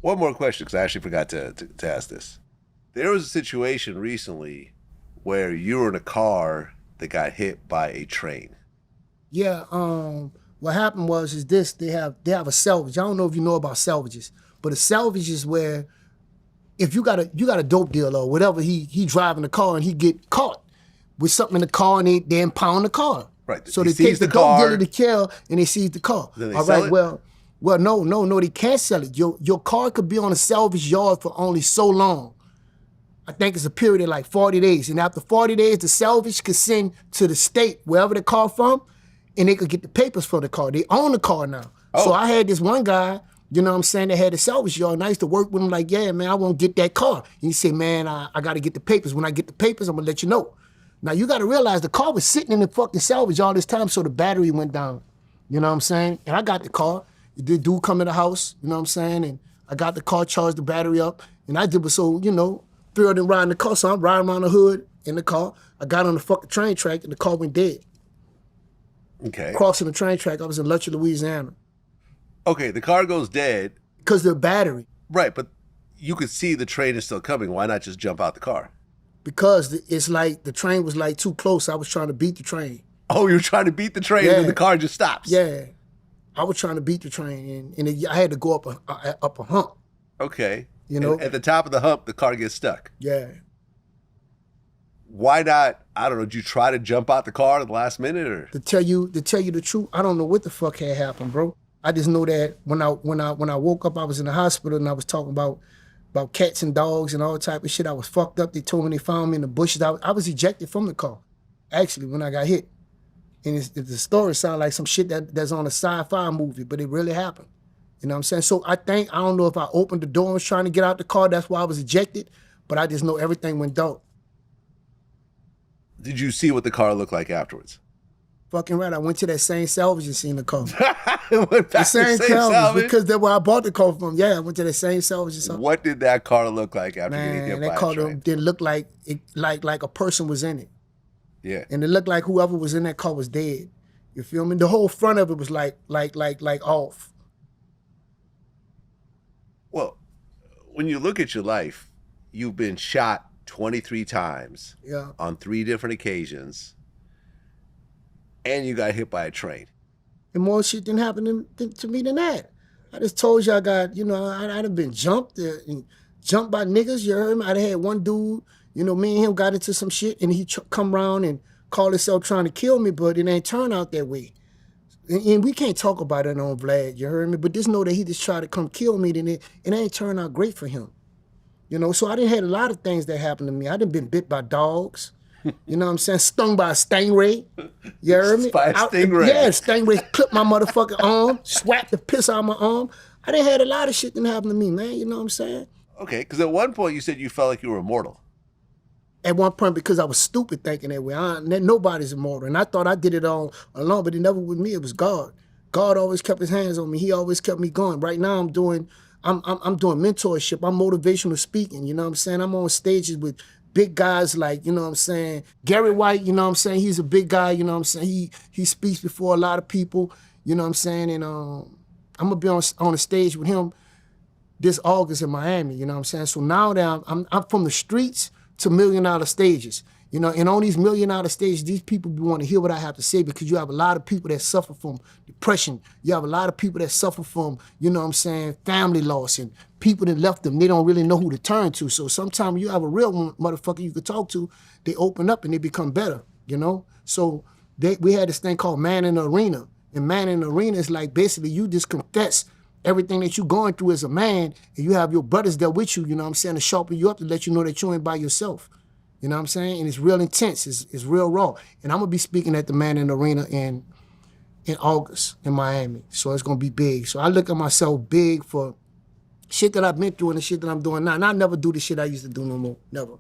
One more question, because I actually forgot to ask this. There was a situation recently where you were in a car that got hit by a train. Yeah, what happened was is this, they have a salvage. I don't know if you know about salvages, but a salvage is where if you got a dope dealer or whatever, he driving the car and he get caught with something in the car and they impound the car. Right. So they take the dope dealer to kill and they seize the car. Then they All sell right, it? well, no, they can't sell it. Your car could be on a salvage yard for only so long. I think it's a period of like 40 days. And after 40 days, the salvage could send to the state, wherever the car from, and they could get the papers for the car. They own the car now. Oh. So I had this one guy, you know what I'm saying, that had a salvage yard, and I used to work with him like, yeah, man, I won't get that car. And he said, man, I got to get the papers. When I get the papers, I'm going to let you know. Now, you got to realize the car was sitting in the fucking salvage all this time, so the battery went down. You know what I'm saying? And I got the car. The dude come in the house, you know what I'm saying? And I got the car, charged the battery up, and I did was so, thrilled in riding the car, so I'm riding around the hood in the car. I got on the fucking train track, and the car went dead. Okay. Crossing the train track, I was in Louisiana. Okay, the car goes dead. Because of the battery. Right, but you could see the train is still coming. Why not just jump out the car? Because it's like the train was like too close. I was trying to beat the train. Oh, you're trying to beat the train and then the car just stops. Yeah. I was trying to beat the train, and I had to go up a hump. Okay. And at the top of the hump, the car gets stuck. Yeah. Why not? I don't know. Did you try to jump out the car at the last minute, or? To tell you the truth, I don't know what the fuck had happened, bro. I just know that when I woke up, I was in the hospital and I was talking about cats and dogs and all type of shit. I was fucked up. They told me they found me in the bushes. I was ejected from the car, actually, when I got hit. And the story sounds like some shit that's on a sci-fi movie, but it really happened. You know what I'm saying? So I don't know if I opened the door and was trying to get out the car, that's why I was ejected, but I just know everything went dark. Did you see what the car looked like afterwards? Fucking right. I went to that same salvage and seen the car. Went back the same salvage? Because that's where I bought the car from. Yeah, I went to that same salvage and something. What did that car look like after getting hit by a train? That car didn't look like a person was in it. Yeah. And it looked like whoever was in that car was dead. You feel me? The whole front of it was like off. Well, when you look at your life, you've been shot 23 times on 3 different occasions, and you got hit by a train. And more shit didn't happen to me than that. I just told you I got, I'd have been jumped by niggas, you heard me? I'd had one dude, me and him got into some shit, and he come around and called himself trying to kill me, but it ain't turn out that way. And we can't talk about it on Vlad, you heard me? But just know that he just tried to come kill me, and it ain't turned out great for him. So I done had a lot of things that happened to me. I done been bit by dogs. You know what I'm saying? Stung by a stingray. You heard me? By a stingray? Yeah, stingray clipped my motherfucking arm, swapped the piss out of my arm. I done had a lot of shit that happened to me, man. You know what I'm saying? Okay, because at one point you said you felt like you were immortal. At one point, because I was stupid thinking that way. Nobody's immortal. And I thought I did it all alone, but it never with me. It was God. God always kept his hands on me. He always kept me going. Right now I'm doing mentorship. I'm motivational speaking. You know what I'm saying? I'm on stages with big guys like, you know what I'm saying, Gary White, you know what I'm saying? He's a big guy, you know what I'm saying? He speaks before a lot of people, you know what I'm saying? And I'm gonna be on a stage with him this August in Miami, you know what I'm saying? So now that I'm from the streets to $1 million stages, and on these $1 million stages, these people want to hear what I have to say, because you have a lot of people that suffer from depression. You have a lot of people that suffer from, you know what I'm saying, family loss, and people that left them, they don't really know who to turn to. So sometimes you have a real motherfucker you could talk to, they open up and they become better, So we had this thing called Man in the Arena. And Man in the Arena is like basically you just confess everything that you're going through as a man, and you have your brothers there with you, you know what I'm saying, to sharpen you up, to let you know that you ain't by yourself. You know what I'm saying? And it's real intense. It's real raw. And I'm going to be speaking at the Man in the Arena in August in Miami. So it's going to be big. So I look at myself big for shit that I've been through and the shit that I'm doing now. And I never do the shit I used to do no more. Never.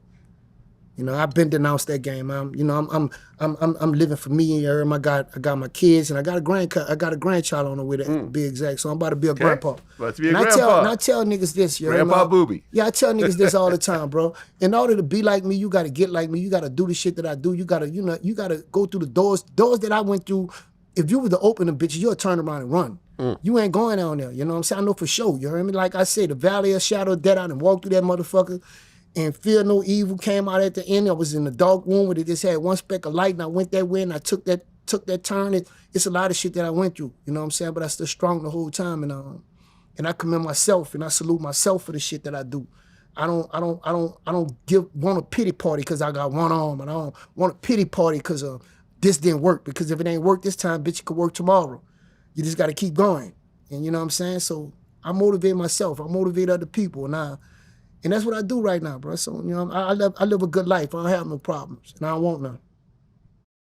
I've been denounced that game. I'm living for me. I got my kids, and I got a grandchild on the way to be exact. So I'm about to be a grandpa. About to be a grandpa. And I tell niggas this, Grandpa Boobie. Yeah, I tell niggas this all the time, bro. In order to be like me, you gotta get like me. You gotta do the shit that I do. You gotta go through the doors that I went through. If you were to open them bitches, you'll turn around and run. You ain't going down there. You know what I'm saying? I know for sure. You heard me? Like I said, the valley of shadow of death, I done walked through that motherfucker and fear no evil came out at the end. I was in the dark room where it just had one speck of light and I went that way and I took that turn. It's a lot of shit that I went through. You know what I'm saying? But I still strong the whole time and I commend myself and I salute myself for the shit that I do. I don't want a pity party because I got one arm, and I don't want a pity party because this didn't work. Because if it ain't work this time, bitch, it could work tomorrow. You just got to keep going, and you know what I'm saying. So I motivate myself. I motivate other people, and that's what I do right now, bro. So you know, I live a good life. I don't have no problems, and I don't want none.